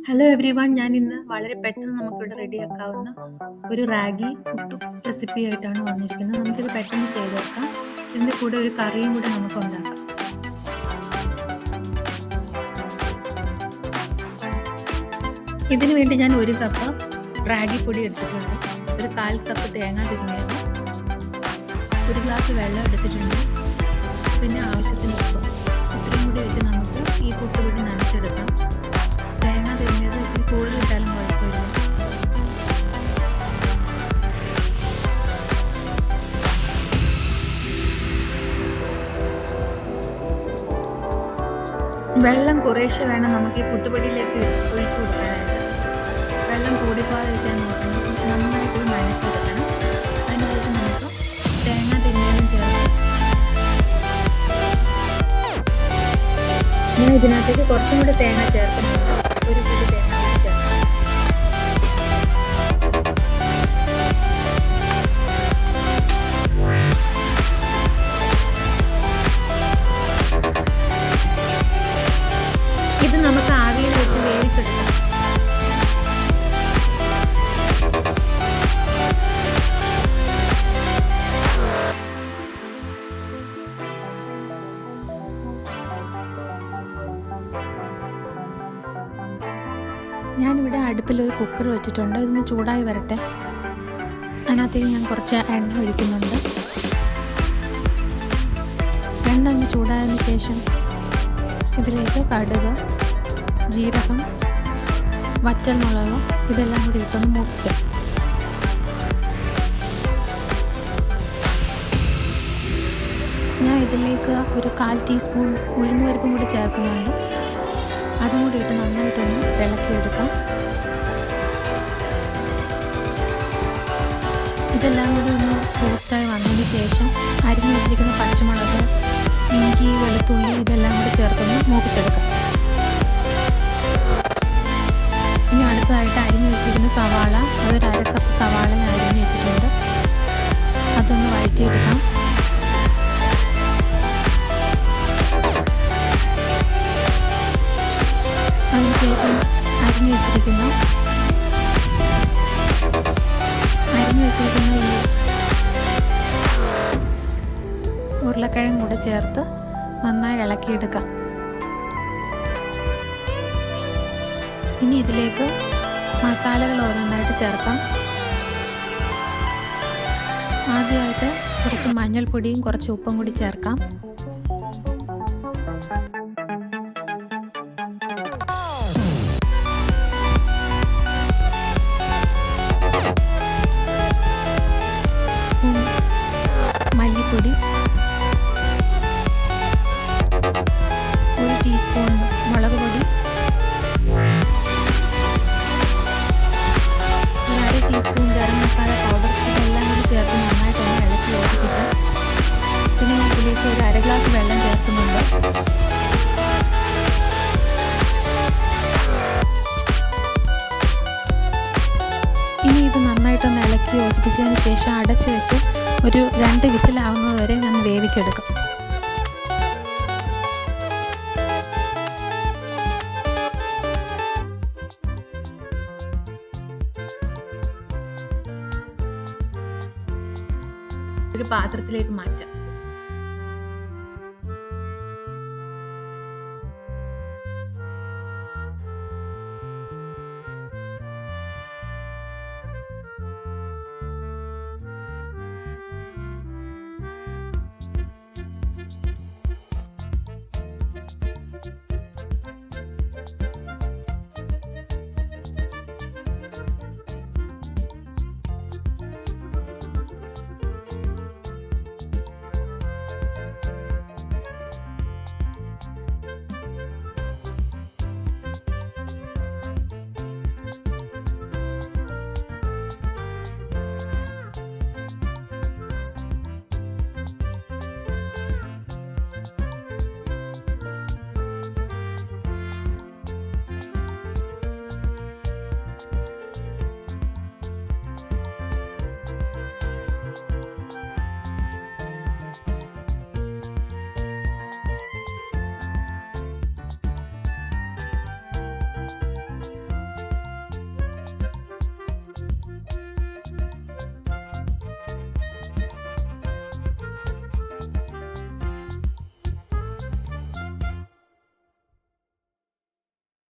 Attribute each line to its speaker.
Speaker 1: Hello every one, ഞാൻ ഇന്ന് വളരെ പെട്ടെന്ന് നമുക്കിവിടെ റെഡിയാക്കാവുന്ന ഒരു റാഗി പുട്ടു റെസിപ്പി ആയിട്ടാണ് വന്നിരിക്കുന്നത്. നമുക്കിത് പെട്ടെന്ന് ചെയ്തെടുക്കാം. ഇതിൻ്റെ കൂടെ ഒരു കറിയും കൂടെ നമുക്ക് ഉണ്ടാക്കാം. ഇതിനു വേണ്ടി ഞാൻ 1 കപ്പ് റാഗി പൊടി എടുത്തിട്ടുണ്ട്, ഒരു 1/4 കപ്പ് തേങ്ങ തിരുമിയത്, 1 ഗ്ലാസ് വെള്ളം എടുത്തിട്ടുണ്ട്, പിന്നെ ആവശ്യത്തിന് ഉപ്പ്. ഇത്രയും കൂടി വെച്ച് നമുക്ക് ഈ പുട്ടുപൊടി നനച്ചെടുക്കാം. തേങ്ങ തിരുമിയത് ഇത്തിരി കൂടുതൽ ഇട്ടാലും കുഴപ്പമില്ല. വെള്ളം കുറേശ്ശെ വേണം നമുക്ക് ഈ പുട്ടുപൊടിയിലേക്ക് ഒഴിച്ചു കൊടുക്കാനായിട്ട്. വെള്ളം കൂടിപ്പോകാതിരിക്കാൻ നോക്കണം. നന്നായിട്ട് നനച്ചെടുക്കണം. അതിനകത്ത് നമുക്ക് തേങ്ങ തിരുമിയതും ചേർത്ത് ഞാൻ ഇതിനകത്തേക്ക് കുറച്ചും കൂടി തേങ്ങ ചേർക്കുന്നുണ്ട്. 1 പിടി തേങ്ങ കൂടി ചേർക്കാം. ഇത് നമുക്ക് ആവിയിൽ വെച്ച് വേവിച്ചെടുക്കാം. ഞാനിവിടെ അടുപ്പിലൊരു കുക്കർ വെച്ചിട്ടുണ്ട്. ഇതൊന്ന് ചൂടായി വരട്ടെ. അതിനകത്തേക്ക് ഞാൻ കുറച്ച് എണ്ണ ഒഴിക്കുന്നുണ്ട്. എണ്ണ ഒന്ന് ചൂടായതിന് ശേഷം ഇതിലേക്ക് കടുക്, ജീരകം, വറ്റൽമുളക് ഇതെല്ലാം കൂടി ഇട്ടൊന്ന് മൂപ്പിക്കാം. ഞാൻ ഇതിലേക്ക് ഒരു 1/4 ടീസ്പൂൺ ഉഴുന്നുപരിപ്പും കൂടി ചേർക്കുന്നുണ്ട്. അതും കൂടി ഇട്ട് നന്നായിട്ടൊന്ന് ഇളക്കിയെടുക്കാം. ഇതെല്ലാം കൂടി ഒന്ന് റോസ്റ്റായി വന്നതിന് ശേഷം അരിഞ്ഞു വെച്ചിരിക്കുന്ന പച്ചമുളക്, ഇഞ്ചി, വെളുത്തുള്ളി ഇതെല്ലാം കൂടി ചേർത്തൊന്ന് മൂപ്പിച്ചെടുക്കാം. ഇനി അടുത്തതായിട്ട് അരിഞ്ഞു വെച്ചിരിക്കുന്ന സവാള, അതൊരു 1/2 കപ്പ് സവാള ഞാൻ അരിഞ്ഞു വെച്ചിട്ടുണ്ട്. അതൊന്ന് വഴറ്റിയെടുക്കാം. അതിനുശേഷം അരിഞ്ഞു വെച്ചിരിക്കുന്ന ഈ ഉരുളക്കിഴങ്ങ് കൂടെ ചേർത്ത് നന്നായി ഇളക്കിയെടുക്കാം. ഇനി ഇതിലേക്ക് മസാലകൾ ഓരോന്നായിട്ട് ചേർക്കാം. ആദ്യമായിട്ട് കുറച്ച് മഞ്ഞൾപ്പൊടിയും കുറച്ച് ഉപ്പും കൂടി ചേർക്കാം. മല്ലിപ്പൊടി, 1 ടീസ്പൂൺ മുളക് പൊടി, 1/2 ടീസ്പൂൺ ഗരം മസാല പൗഡർ ഇതെല്ലാം കൂടി ചേർത്ത് നന്നായിട്ടൊന്ന് ഇളക്കി യോജിപ്പിക്കാം. പിന്നെ ഞാൻ ഇതിലേക്ക് ഒരു 1/2 ഗ്ലാസ് വെള്ളം ചേർക്കുന്നുണ്ട്. ഇനി ഇത് നന്നായിട്ടൊന്ന് ഇളക്കി യോജിപ്പിച്ചതിന് ശേഷം അടച്ച് വെച്ച് ഒരു 2 വിസിലാവുന്നത് വരെ ഞാൻ വേവിച്ചെടുക്കും. ഒരു പാത്രത്തിലേക്ക് മാറ്റാം.